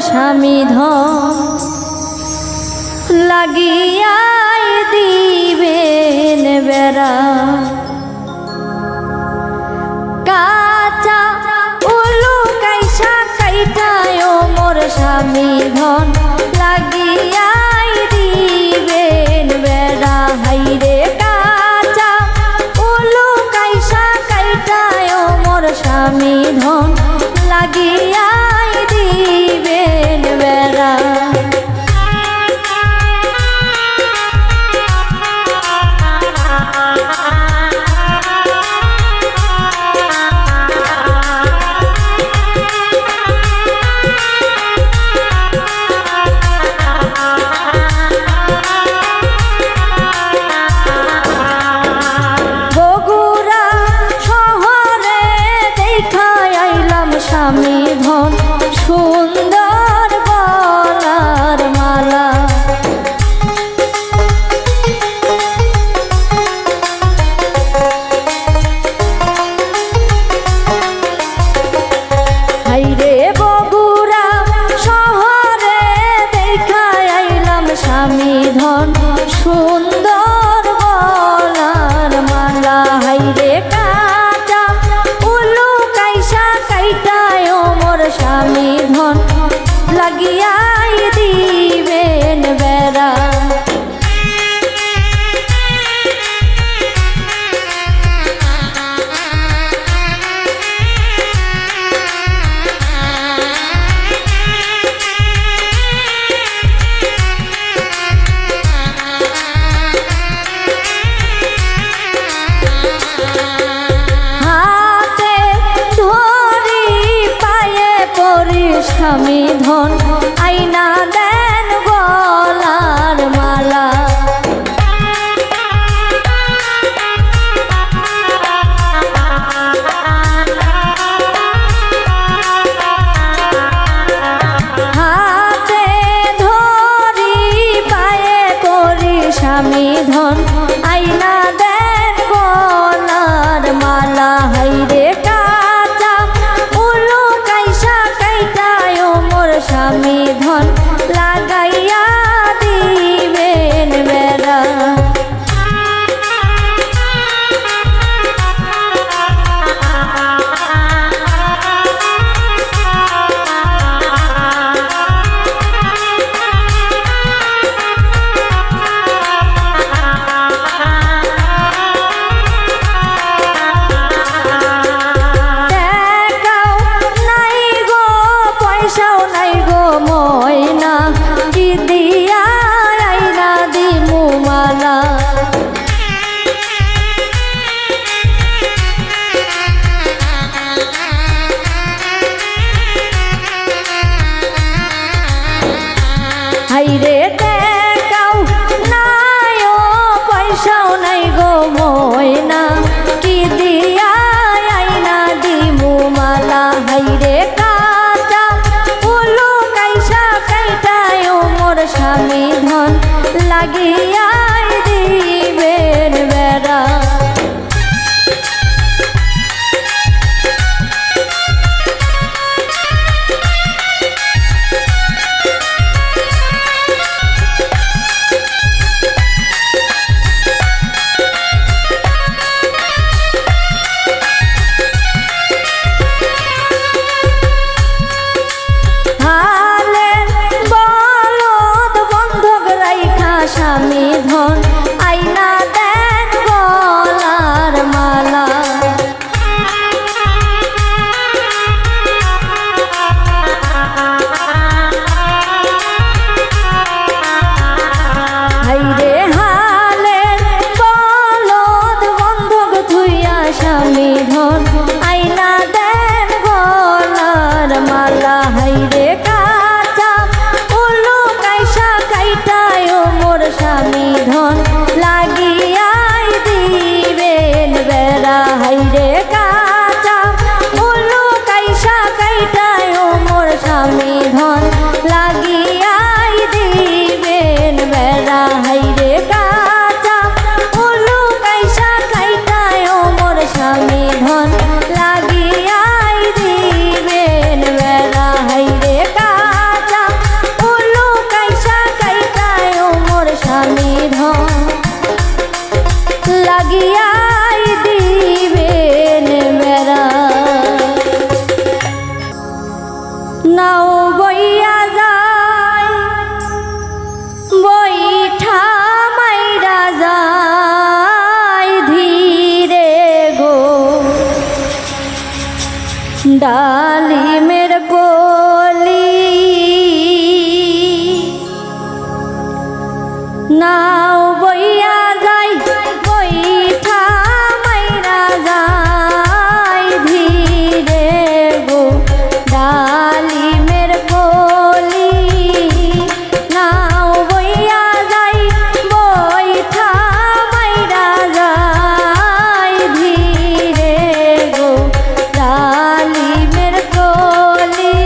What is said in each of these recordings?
স্বামী ধন লাগিয়াই দিবেন বেড়া কাঁচা উলু কাইসা কাইটায় মোর স্বামী ধন লাগিয়াই দিবেন বেড়া হাইরে কাঁচা উলু কাইসা কাইটায় মোর স্বামী ধন লাগিয়াই দিবেন বেড়া স্বামী ধন সুন্দর গলার মালা হাইরে বগুড়া শহরে দেখা আইলাম স্বামী ধন সুন্দর গলার মালা হাইরে কাঁচা উলু কাইসা কাইটায় মোর স্বামী ধন লাগিয়াই দিবেন বেড়া স্বামী ধন আইনা দেন গলার মালা হাতে ধরি পায়ে করি স্বামী ধন আইনা দেন গলার মালা হাইরে স্বামী ধন লাগাইয়া দিবেন বেড়া ময়না কি দিয়া আইনা দিমু মালা হাইরে দেখাও নাই পয়সাও নাই গো ময়না কি দিয়া আইনা দিমু মালা হাইরে স্বামী ধন লাগিয়াই দিবেন বেড়া স্বামী ধন আইনা দেন গলার মালা হাইরে হালের বলদ বন্ধক থুইয়া স্বামী ধন আইনা দেন গলার মালা হাইরে কাঁচা উলু কাইসা কাইটায় মোর স্বামী ধন লাগিয়া শালি ধন লাগিয়াই দিবেন বেড়া নাও বইয়া যায় বইঠা মাইরা যায় ধীরে গো ডালিমের কলি নাও বইয়া যায় বইঠা মাইরা যায় ধীরে গো ডালিমের কলি নাও বইয়া যায় বইঠা মাইরা যায় ধীরে গো ডালিমের কলি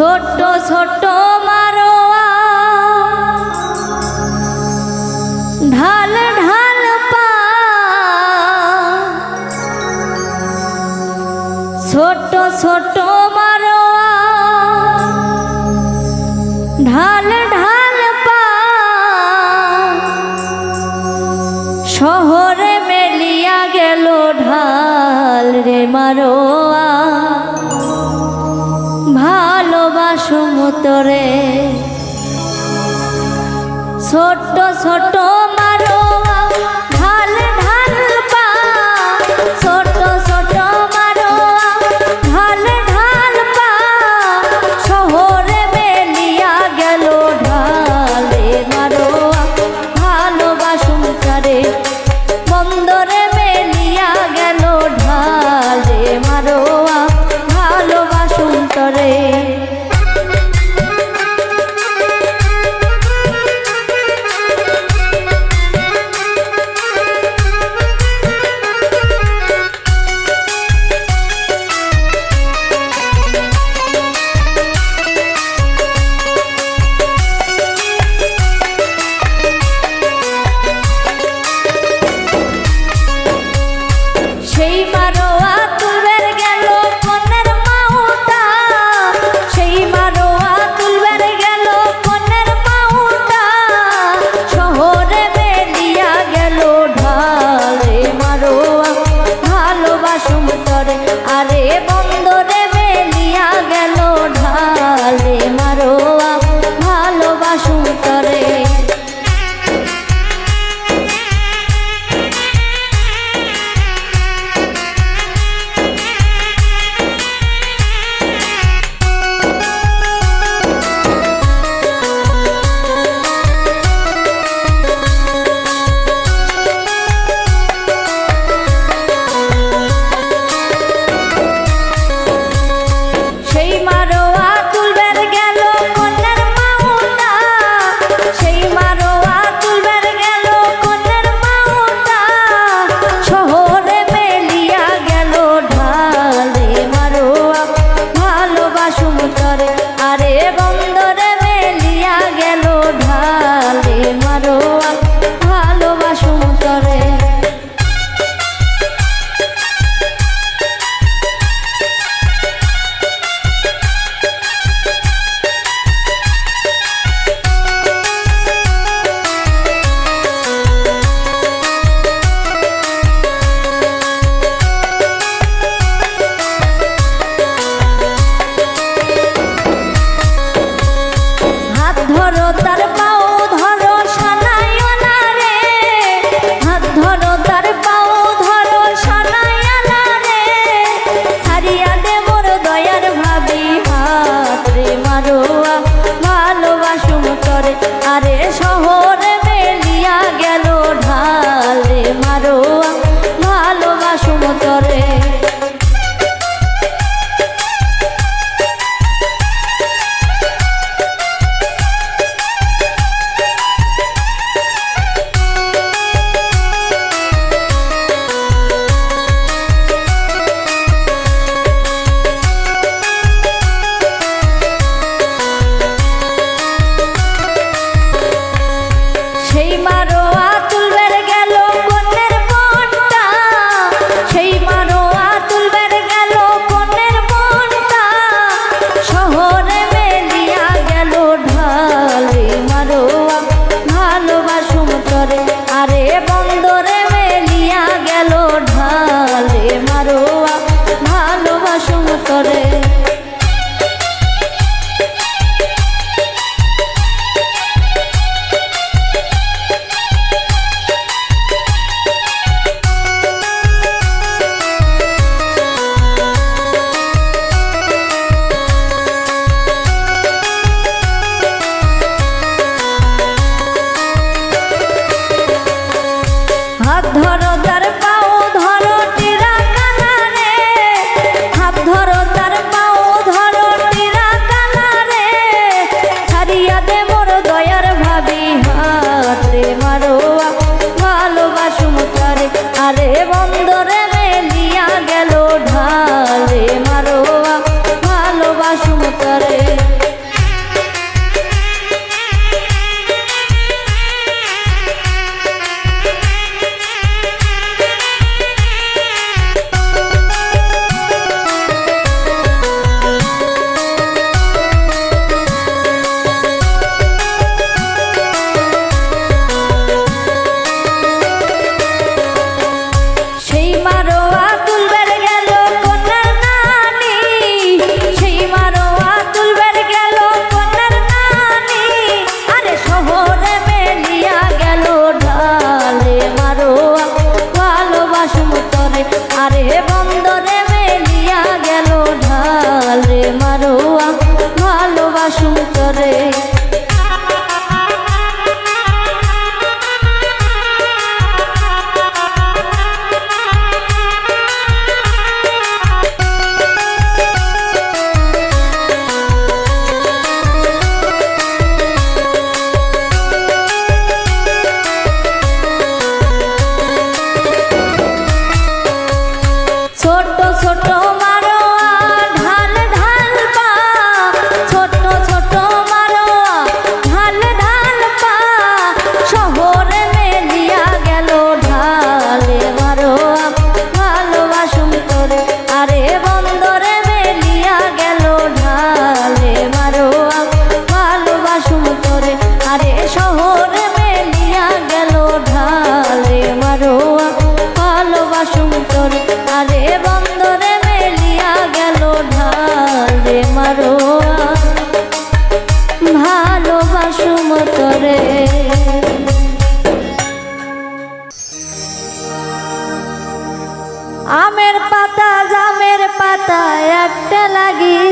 ছোট্ট ছোট্ট মারোয়া ঢাল ঢাল পা ছোট্ট ছোট্ট মারোয়া ঢাল ঢাল পা শহরে মেলিয়া গেল ঢাল রে মারোয়া ভালোবাসো মতরে ছোট্ট ছোট্ট মারোয়া ঢাল ঢাল পা ছোট্ট ছোট্ট মারোয়া ঢাল ঢাল পা শহরে মেলিয়া গেল ঢালে মারোয়া ভালোবাসো মতরে বন্দরে মেলিয়া গেল ঢালে মারোয়া ভালোবাসো মতরে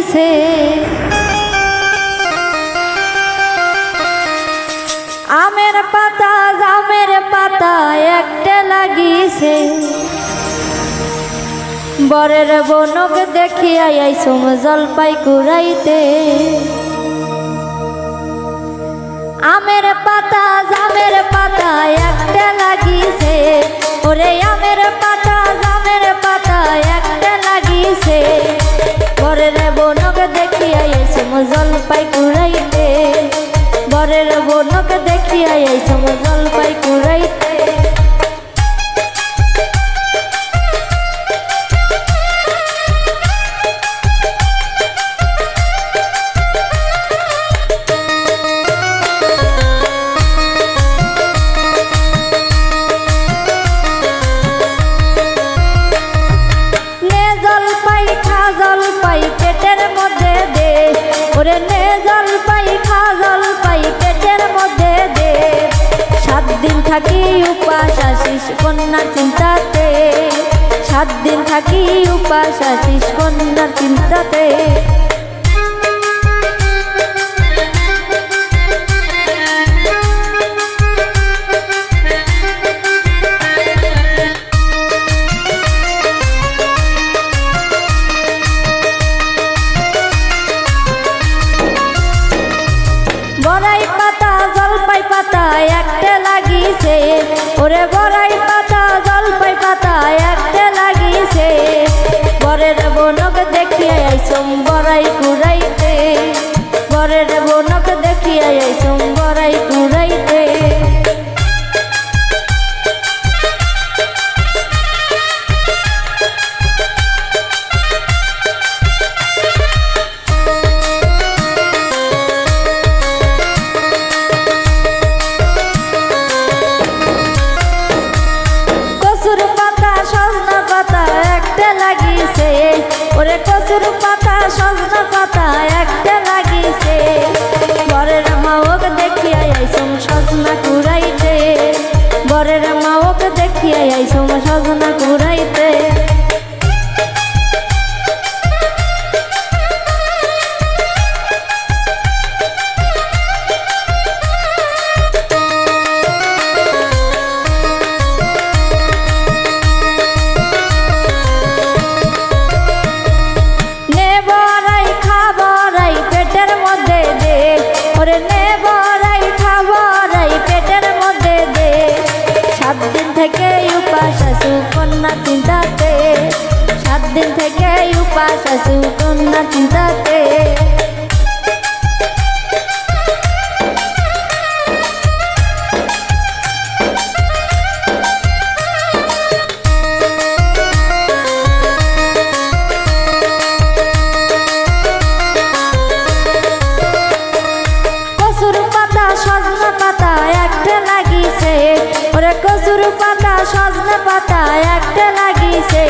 লাগিছে, আমের পাতা জামের পাতা একটা লাগিছে, বরের বনক দেখিয়া আইসুম জলপাই কুড়াইতে। আমের পাতা জামের পাতা একটা লাগিছে, ওরে আমের পাতা জামের পাতা একটা লাগিছে, বরের বনক দেখিয়া আইসুম জলপাই কুড়াইতে, বরের বনক দেখিয়া আইসুম জলপাই কুড়াইতে। পেটের মধ্যে দে, ওরে নে জলপাই খা জলপাই পেটের মধ্যে দে, 7 দিন থাকি উপাস আসিস কন্যার চিন্তাতে, 7 দিন থাকি উপাস আসিস কন্যার চিন্তাতে। বড়াই পাতা জলপাই পাতা একটা লাগিছে, ওরে বড়াই পাতা জলপাই পাতা একটা লাগিছে, বরের বনক দেখিয়া আইসুম বড়াই কুড়াইতে, বরের বনক দেখিয়া আইসুম বড়াই কুড়াইতে। ওরে কচুর পাতা সজনা পাতা একটা লাগিছে, বরের মাওক দেখিয়া আইসুম সজনা কুড়াইতে, বরের মাওক দেখিয়া আইসুম সজনা কুড়াইতে। ওরে নে বড়াই খা বড়াই পেটের মধ্যে দে, 7 দিন থেকে উপাস আসু কন্যা চিন্তাতে, 7 দিন থেকে উপাস আসু কন্যা চিন্তাতে। সজনা পাতা একটা লাগিছে, ওরে কচুর পাতা সজনা পাতা একটা লাগিছে,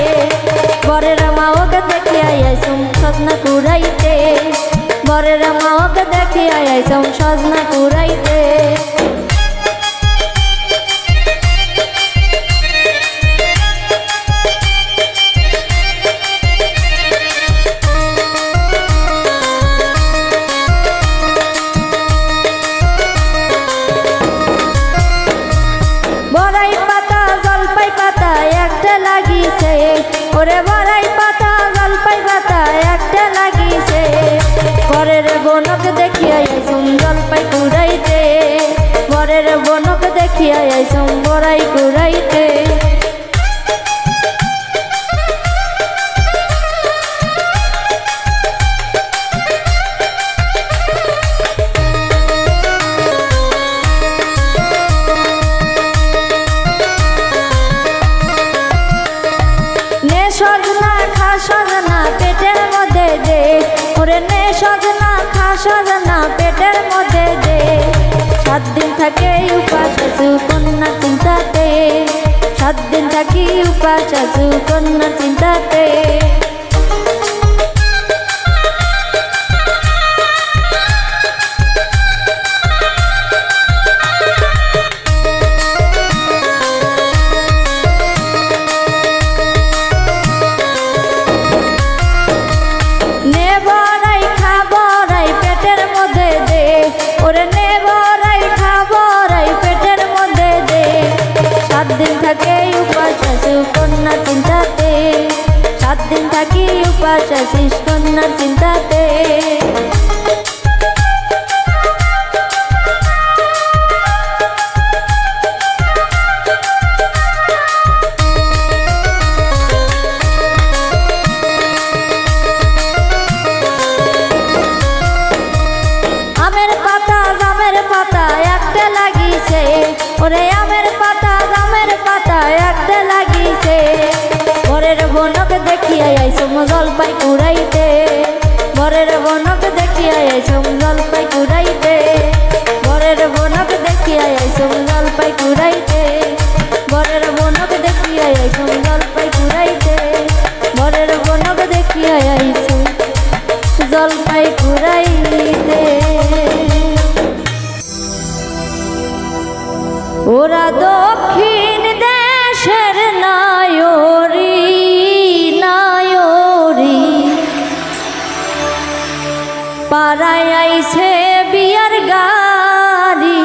বরের মাওক দেখিয়া আইসুম সজনা কুড়াইতে, বরের মাওক দেখিয়া আইসুম সজনা কুড়াইতে। ওরে বড়াই পাতা জলপাই পাতা একটা লাগিছে, বরের বনক দেখিয়া আইসুম জলপাই কুড়াইতে, বরের বনক দেখিয়া আইসুম বড়াই কুড়াইতে। সজনা খা সজনা পেটের মধ্যে দে, ওরে নে সজনা খা সজনা পেটের মধ্যে দে, 7 দিন থাকে উপাস আসু কন্যা চিন্তাতে, 7 দিন থাকি উপাস আসু কন্যা চিন্তাতে। নে বড়াই উপাস আছিস কন্যার চিন্তাতে। ওরে আমের পাতা জামের পাতা একটা লাগিছে, বরের বনক দেখিয়া আইসুম জলপাই কুড়াইতে, বরের বনক দেখিয়া আইসুম জলপাই কুড়াইতে, বরের বনক দেখিয়া আইসুম জলপাই কুড়াইতে, বরের বনক দেখিয়া আইসুম জলপাই কুড়াইতে, বরের বনক দেখিয়া আইসুম জলপাই কুড়াইতে। ওরা দক্ষিণ দেশের নায়রি নায়রি, পাড়ায় আইছে বিয়ার গাড়ি।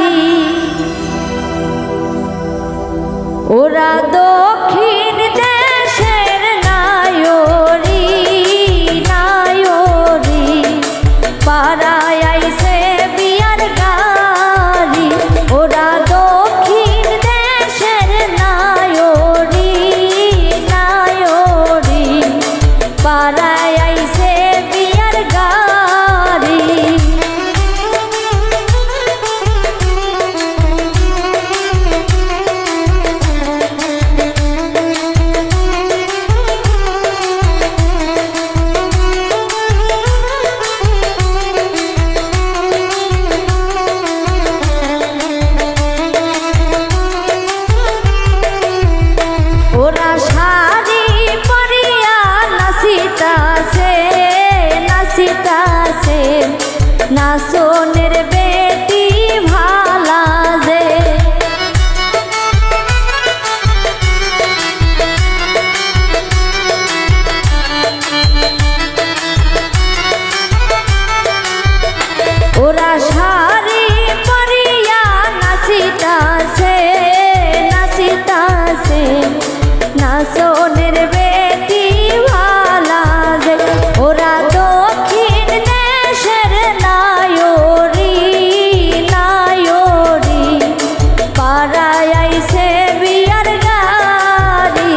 ওরা দক্ষিণ দেশের নায়রি নায়রি, পাড়ায় আইছে বিয়ার গাড়ি। ওরা নাচনের বেটি ভালা যে, ওরা শাড়ি পরিয়া নাচিতাছে নাচিতাছে, নাচনের বেটি ভালা যে। ওরা দক্ষিণ দেশের নায়রি নায়রি, পাড়ায় আইছে বিয়ার গাড়ি।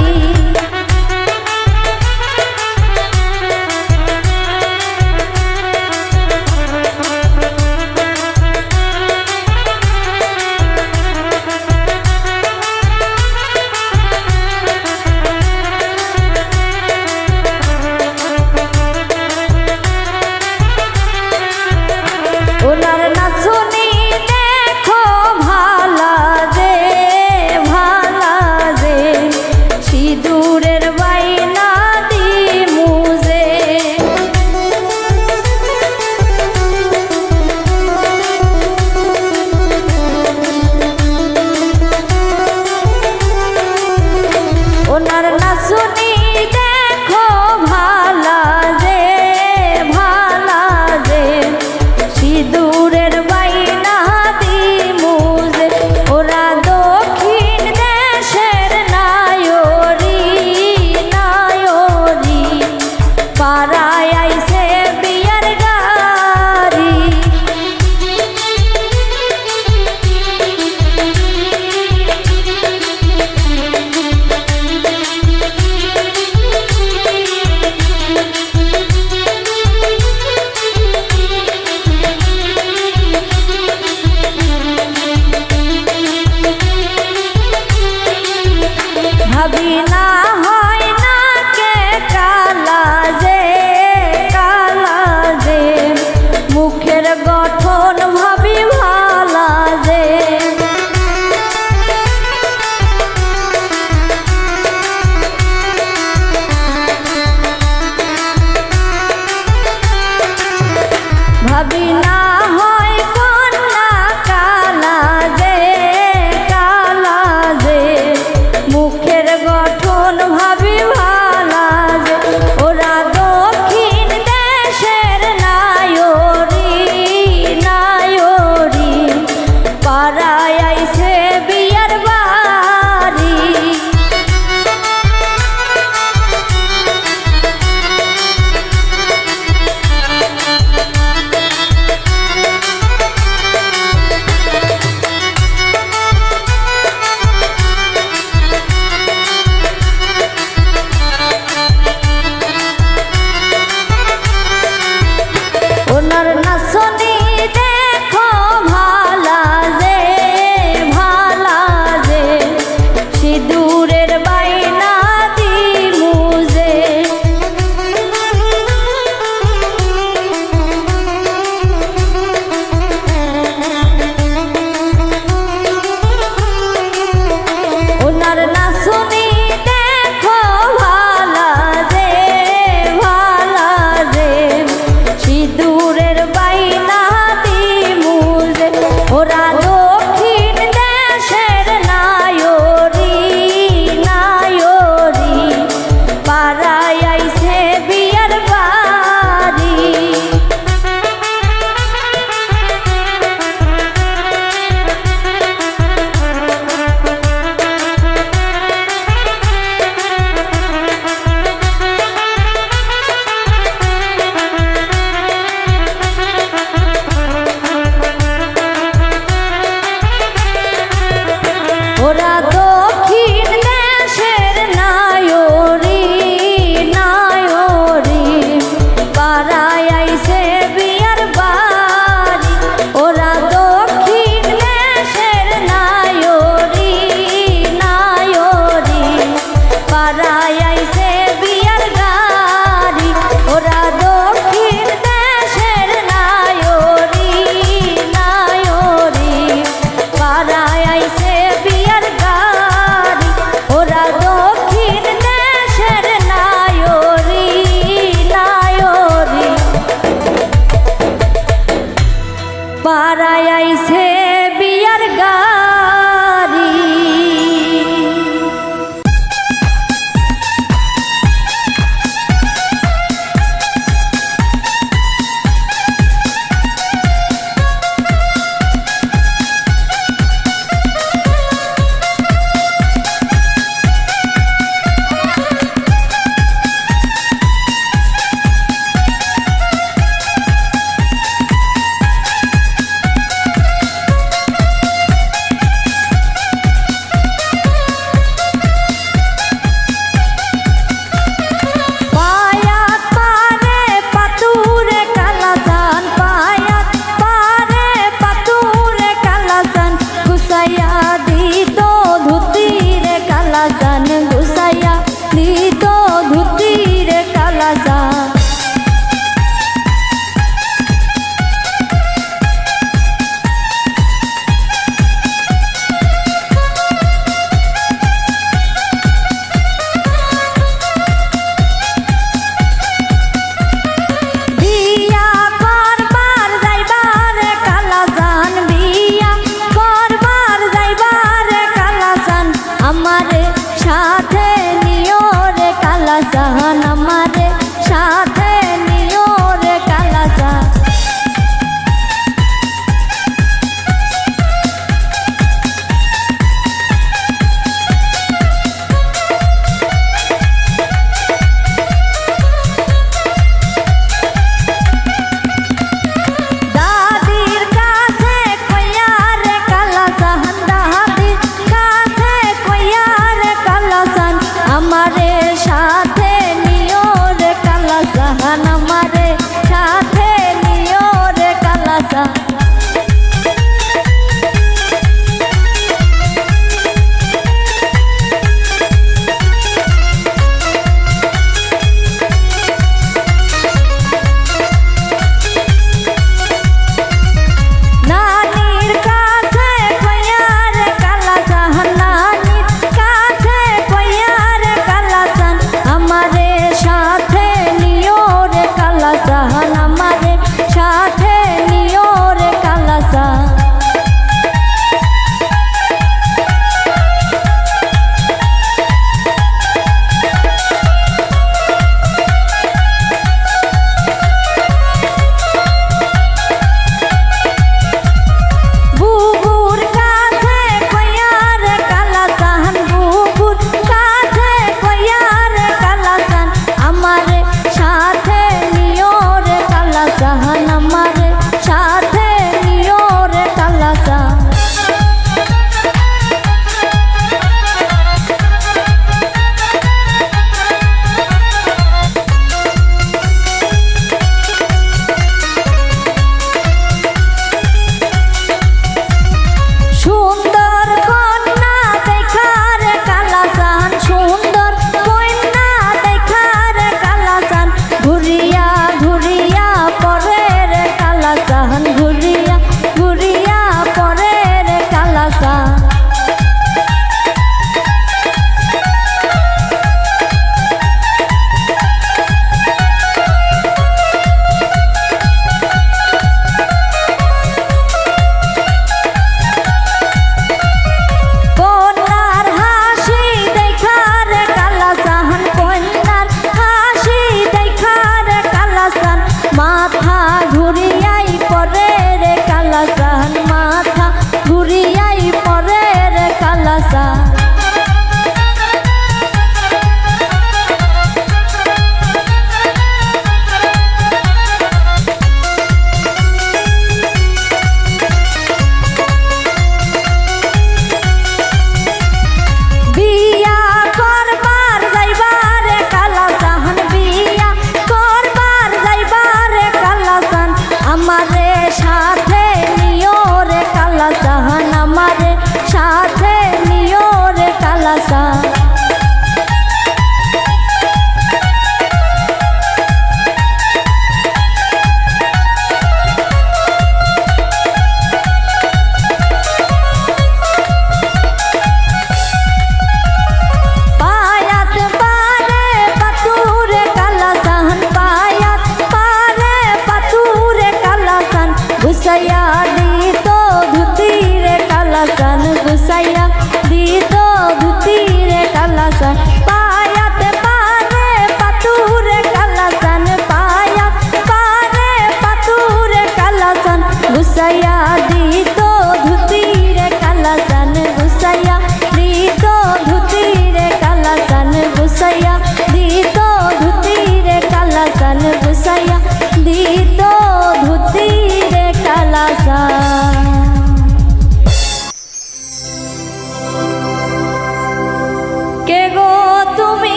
ওনার নাচনি দেখো ভালা যে ভালা যে, সিঁদুরের বাইনা দিমু যে। ওনার নাচনি দেখো ভালা যে ভালা যে, সিঁদুরের বাইনা দিমু যে। ওরা দক্ষিণ দেশের নায়রি নায়রি, পাড়ায় আইছে বিয়ার গাড়ি। ভাবি না হয় না কে কালা যে কালা যে, মুখের গঠন ভাবি ভালা যে। ভাবি না হয় কন্যা কালা যে কালা যে, মুখের গঠন ভাবি ভালা যে। ওরা দক্ষিণ দেশের নায়রি নায়রি, পাড়ায় আইছে বিয়ার বাড়ি।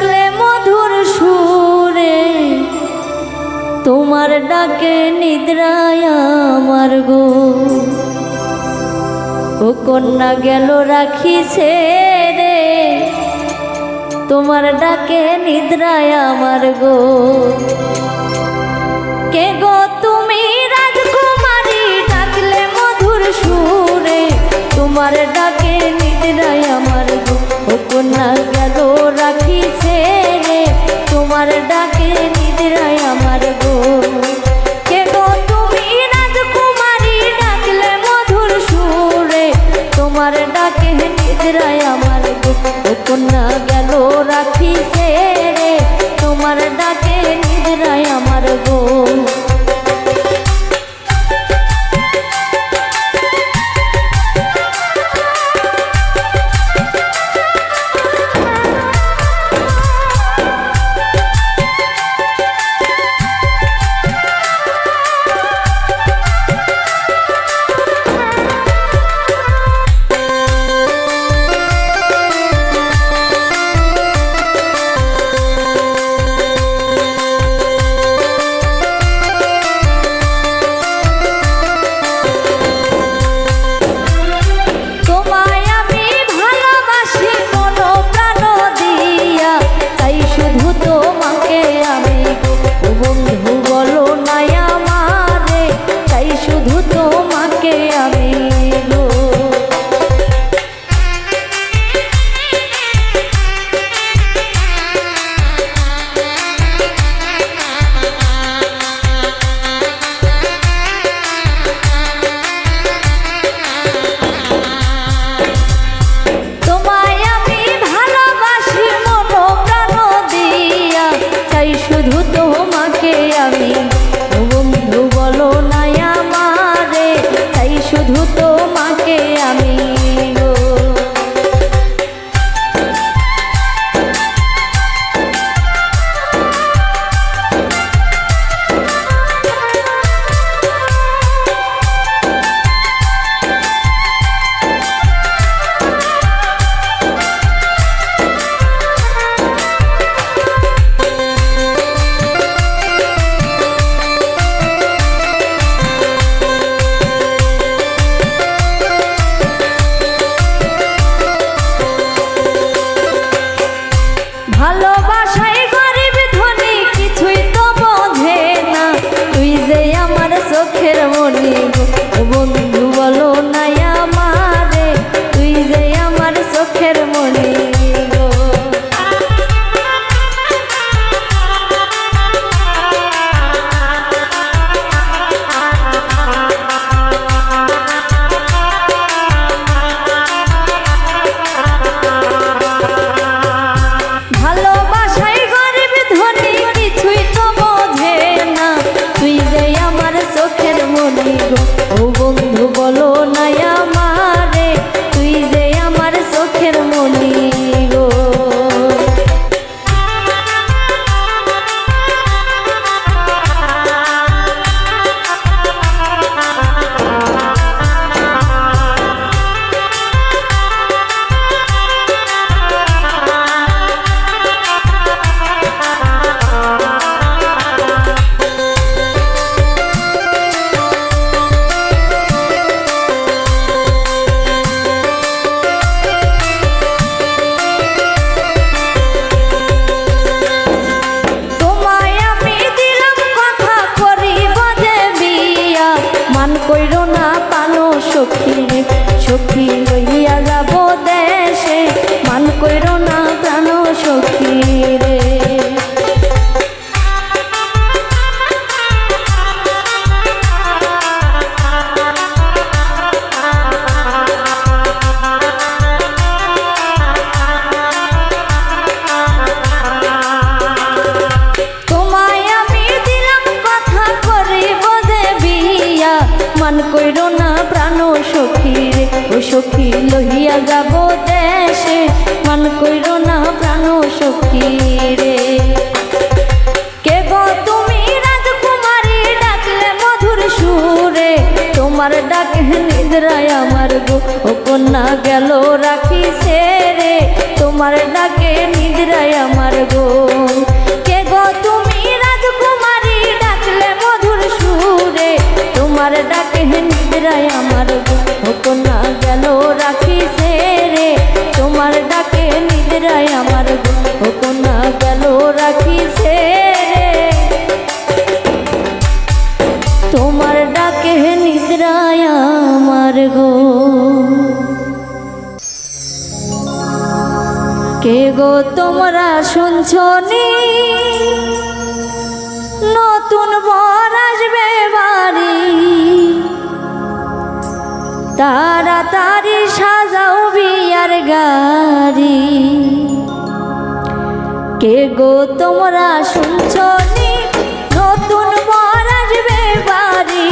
ডাকলে মধুর সুরে, তোমার ডাকে নিদ্রায় আমার গো। ও কন্যা গেল রাখিছে রে, তোমার ডাকে নিদ্রায় আমার গো। কে গো তুমি রাজকুমারী, ডাকলে মধুর সুরে, তোমার ডাকে নিদ্রায় আমার গো। ও কন্যা গেল রাখিছে রে, তোমার ডাকে নিদ্রায় আমার গো। কে গো তুমি রাজকুমারী, ডাকলে মধুর সুরে, তোমার ডাকে নিদ্রায় আমার গো। ও কন্যা গেল রাখিছে রে, তোমার ডাকে নিদ্রায় আমার গো। ভালোবাসাই গরিব ধনী কিছুই তো বোঝে না, তুই যে আমার চোখের মনি গো। বন্ধু বলো না আমারে, তুই যে আমার চোখের মনি গো। ভালোবাসাই গরিব ধনী কিছুই তো বোঝে না, তুই যে আমার চোখের মনি গো। ও বন্ধু বলো না আমারে, তুই যে আমার চোখের মনি গো। কইরো না পানো সখী রে, সখী লইয়া যাব দেশে, মান কইরো না প্রাণ সখী রে। মান কইরো না প্রাণ সখী রে, ও সখী লইয়া যাব দেশে, মান কইরো না প্রাণ সখী রে। কে গো তুমি রাজকুমারী, ডাকলে মধুর সুরে, তোমার ডাকে নিদ্রায় আমার গো। ও কন্যা গেল রাখিছে রে, তোমার ডাকে নিদ্রায় আমার গো। নিদ্রায় আমার কন্যা গেল রাখি রে তোমার ডাকে নিদ্রায় আমার কন্যা গেল রাখি রে তোমার ডাকে নিদ্রায় আমার গো। কে গো তোমরা শুনছনি নতুন বর আসবে বাড়ি তাড়াতাড়ি সাজাও বিয়ার গাড়ি। কে গো তোমরা শুনছনি নতুন বর আসবে বাড়ি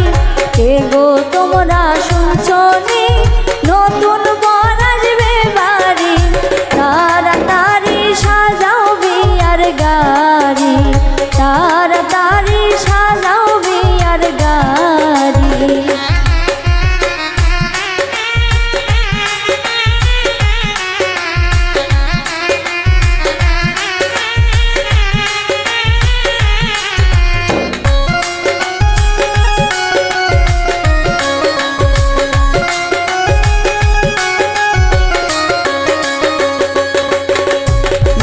কে গো তোমরা শুনছনি নতুন বর আসবে বাড়ি তাড়াতাড়ি সাজাও বিয়ার গাড়ি তাড়াতাড়ি সাজাও বিয়ার গাড়ি।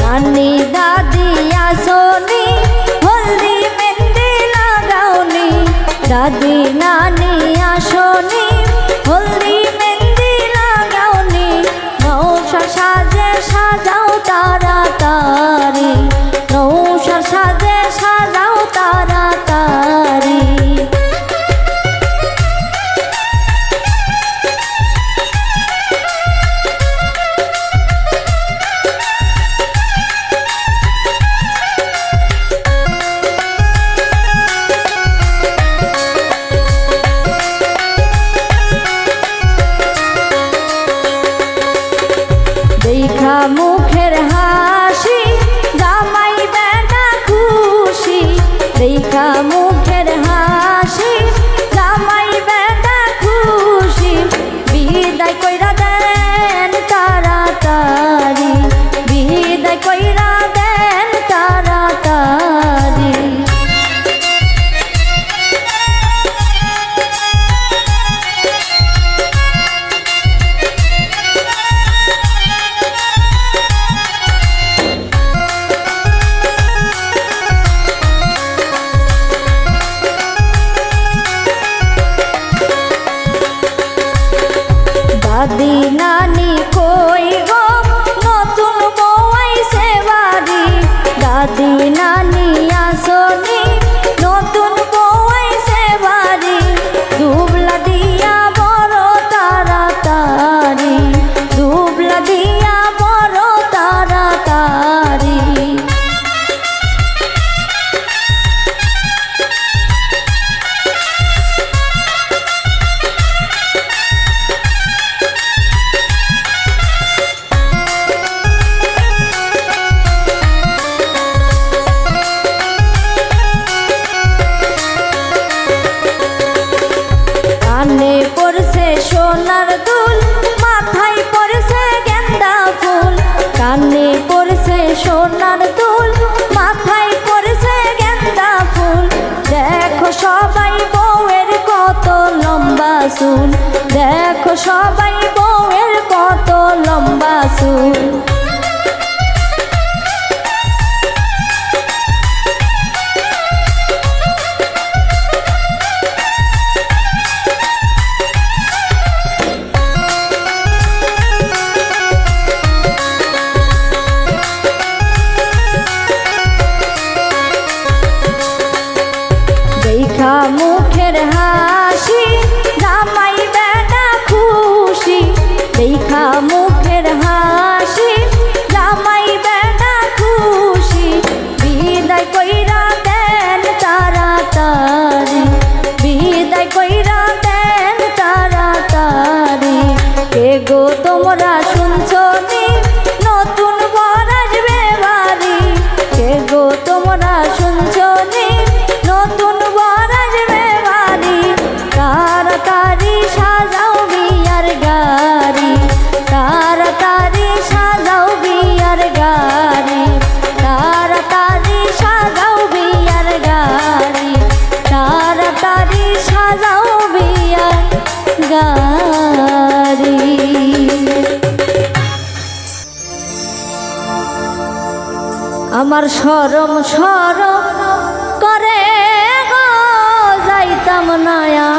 নানি দাদি আসনি হলদি মেহেন্দি লাগাওনি দাদি নানি আসনি হলদি মেহেন্দি লাগাওনি নৌশা সাজে সাজাও তাড়াতাড়ি নৌশা সাজে সাজাও তাড়াতাড়ি। দেখা মুখের হাসি জামাই বেটা খুশি দেখা মুখের হাসি জামাই বেটা খুশি বিদায় কইরা দেন তাড়াতাড়ি বিদায় কইরা দেন তাড়াতাড়ি। দাদি নানি কই গো নতুন বউ আইছে বাড়ি দাদি নানি আসনি নতুন বউ আইছে বাড়ি দুবলা দিয়া বড় তাড়াতাড়ি দুবলা দিয়া বড় তাড়াতাড়ি। কানে পড়ছে সোনার দুল মাথায় পড়ছে গেন্দা ফুল কানে পড়ছে সোনার দুল মাথায় পড়ছে গেন্দা ফুল দেখো সবাই বউয়ের কত লম্বা চুল দেখো সবাই বউয়ের কত লম্বা চুল। দেখা মুখের হাসি জামাই বেটা খুশি আমার শরম শরম করে গো যাইতাম নায়া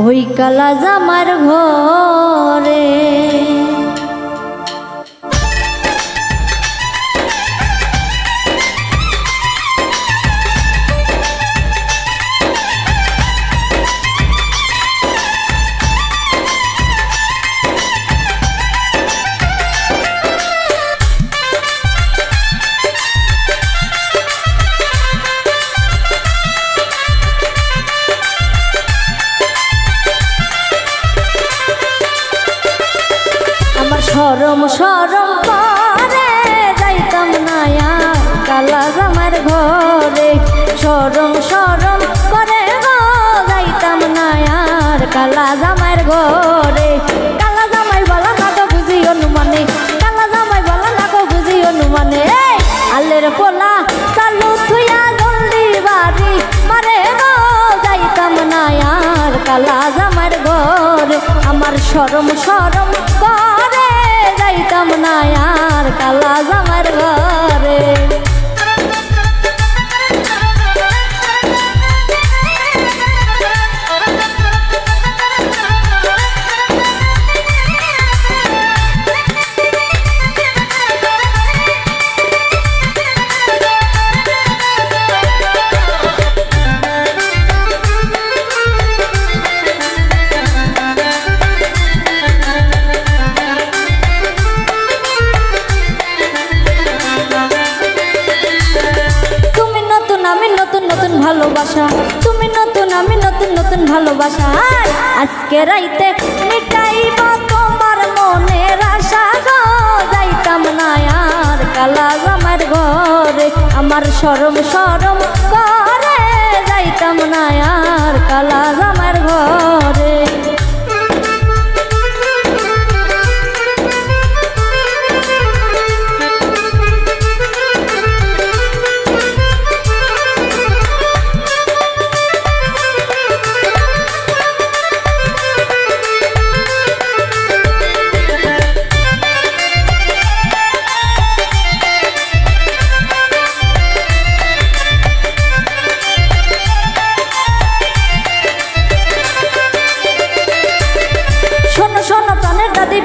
ওই কালা জামার ঘরে। শরম শরম করে যাইতাম নায়া কালা জামার ঘরে। শরম শরম করে গো যাইতাম নায়ার কালা জামার ঘরে। কালা জামাই বলা না গো বুঝি অনুমানে, কালা জামাই বলা না গো বুঝি অনুমানে। আলের পোলা চালু থুয়া জলদি বাড়ি মারে গো যাইতাম নায়ার কালা জামার ঘরে। আমার শরম শরম করে যাইতাম নায়ার কালা জামার ঘরে। ভালোবাসা তুমি নতুন আমি নতুন নতুন ভালোবাসা। আজকে রাইতে মিটাইব তোমার মনের আশা গো যাইতাম নায়ার কালা জামার ঘরে। আমার শরম শরম করে যাইতাম নায়ার কালা জামার ঘরে।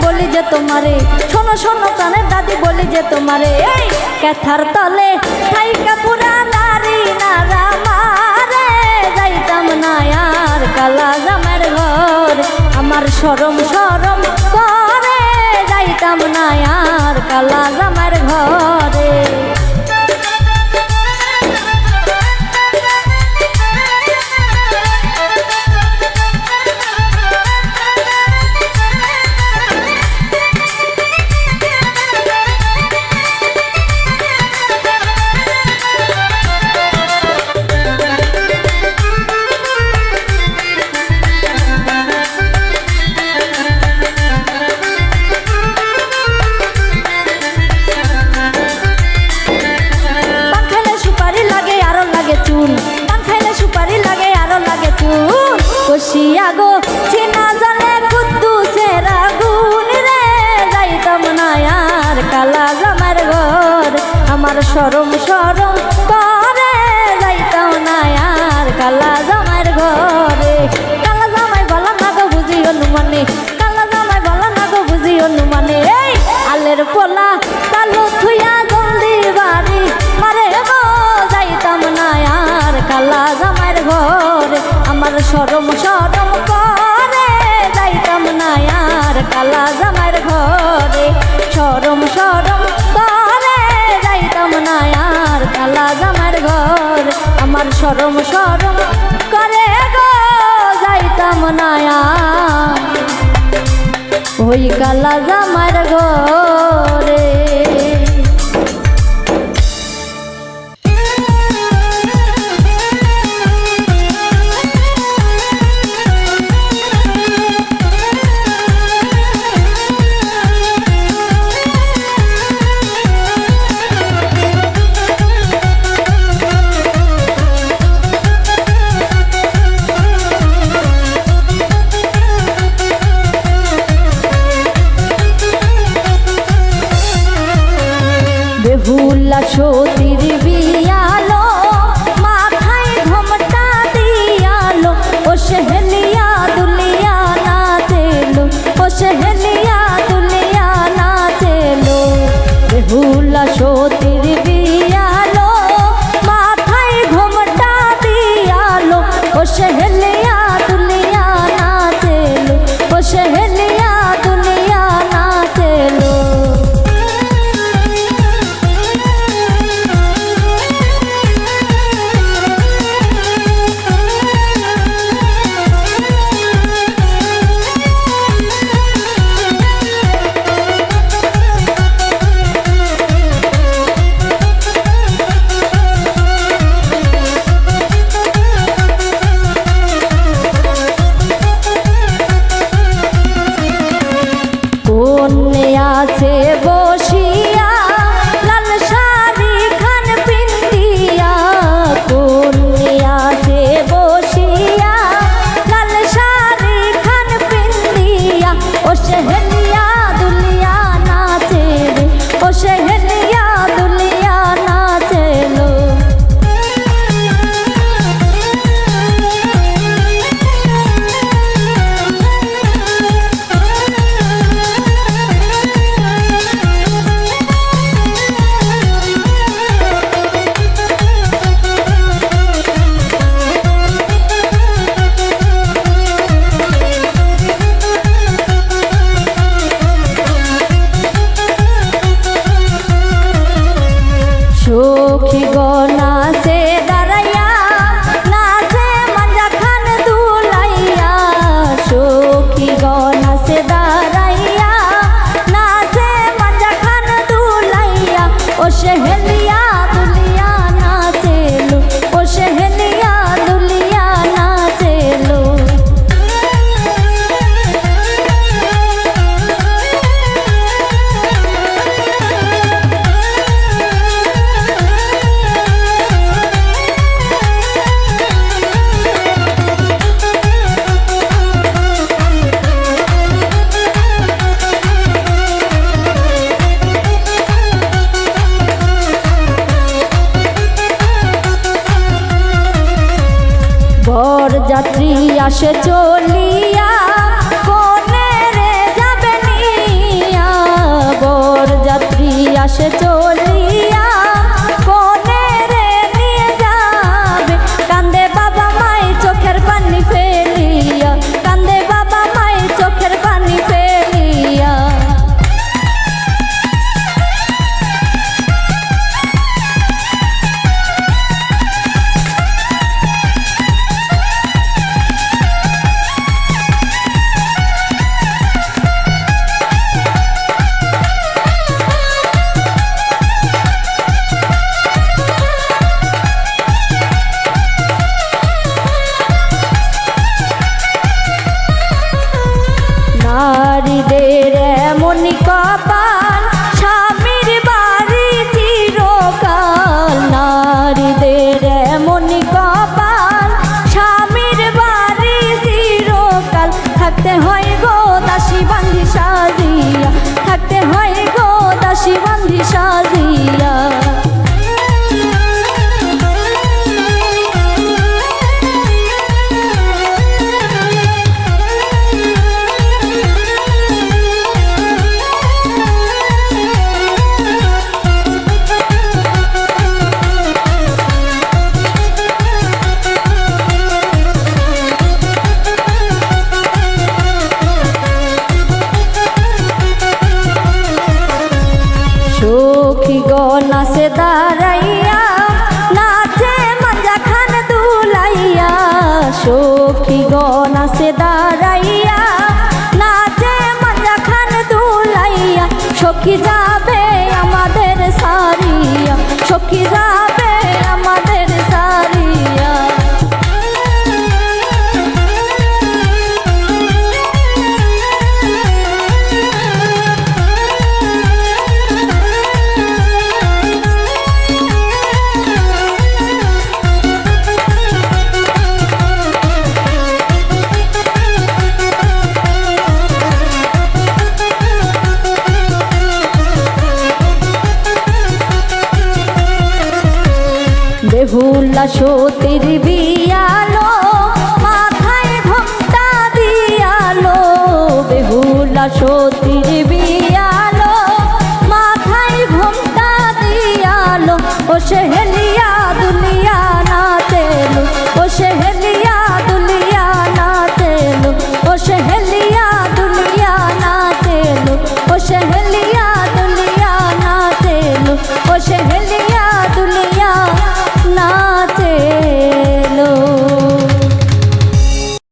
বলি যে তোমারে শোনো শোনো প্রাণের দাদি বলি যে তোমারে এই কেথার তলে থাইকা পুরা নারী নারা মারে যাইতাম নায়ার কালা জামার ঘর। আমার শরম শরম করে যাইতাম নায়ার কালা জামার ঘরে। কষিয়া গো চিনা জানে কুদ্দুসের আগুন রে যাইতাম নায়ার কালা জামার ঘর। আমার শরম শরম করে যাইতাম নায়ার কালা জামার ঘরে। কালা জামাই বলা না গো বুঝি অনুমানে, কালা জামাই বলা না গো বুঝি অনুমানে। এই আলের পোলা চালু থুয়া জলদি বাড়ি মারে গো যাইতাম নায়ার কালা জামার ঘরে। আমার শরম শরম করে যাইতাম নায়ার কালা জামার ঘরে। শরম শরম করে যাইতাম নায়ার কালা জামার ঘরে। আমার শরম শরম করে গো যাইতাম নায়ার ওই কালা জামার ঘরে। সতীর বিয়ালো মাথায় ঘোমটা দিয়ালো ও সেহেলিয়া দুলিয়া নাচেলো ও সেহেলিয়া দুলিয়া নাচেলো বেহুলা সতীর বিয়ালো মাথায় ঘোমটা দিয়ালো ও সেহেলিয়া দুলিয়া নাচেলো ও সেহেলিয়া দুলিয়া নাচেলো আছে বসিয়া লাল শাড়ি খান পিন্দিয়া কোনে আছে বসিয়া লাল শাড়ি খান পিন্দিয়া ও সেহেলিয়া দুলিয়া নাচে রে ও সেহেলিয়া দুলিয়া নাচেলো সখী গনাসে দাঁড়াইয়া নাচে মঞ্জা খান দুলাইয়া সখী গনাসে দাঁড়াইয়া নাচে মঞ্জা খান দুলাইয়া ও সেহেলিয়া দুলিয়া নাচেলো ও সেহেলিয়া দুলিয়া নাচেলো বরযাত্রী আসে চলিয়া কোনে রে যাবে নিয়া বরযাত্রী আসে চলিয়া কোনে রে নিয়ে যাবে কান্দে বাবা মাই চোখের পানি ফেলিয়া কান্দে বাবা মাই চোখের পানি ফেলিয়া নারীদের এমনই কপাল স্বামীর বাড়ি চিরকাল নারীদের এমনই কপাল স্বামীর বাড়ি চিরকাল থাকতে হয় গো দাসী বান্ধি সাজিয়া থাকতে হয় গো দাসী বান্ধি সাজিয়া সখী গনাসে দাঁড়াইয়া নাচে মঞ্জা খান দুলাইয়া সখী গনাসে দাঁড়াইয়া নাচে মঞ্জা খান দুলাইয়া সখী যাবে আমাদের সারিয়া সখী যাবে আমাদের সারিয়া বেহুলা সতীর বিয়ালো মাথায় ঘোমটা দিয়ালো বেহুলা সতী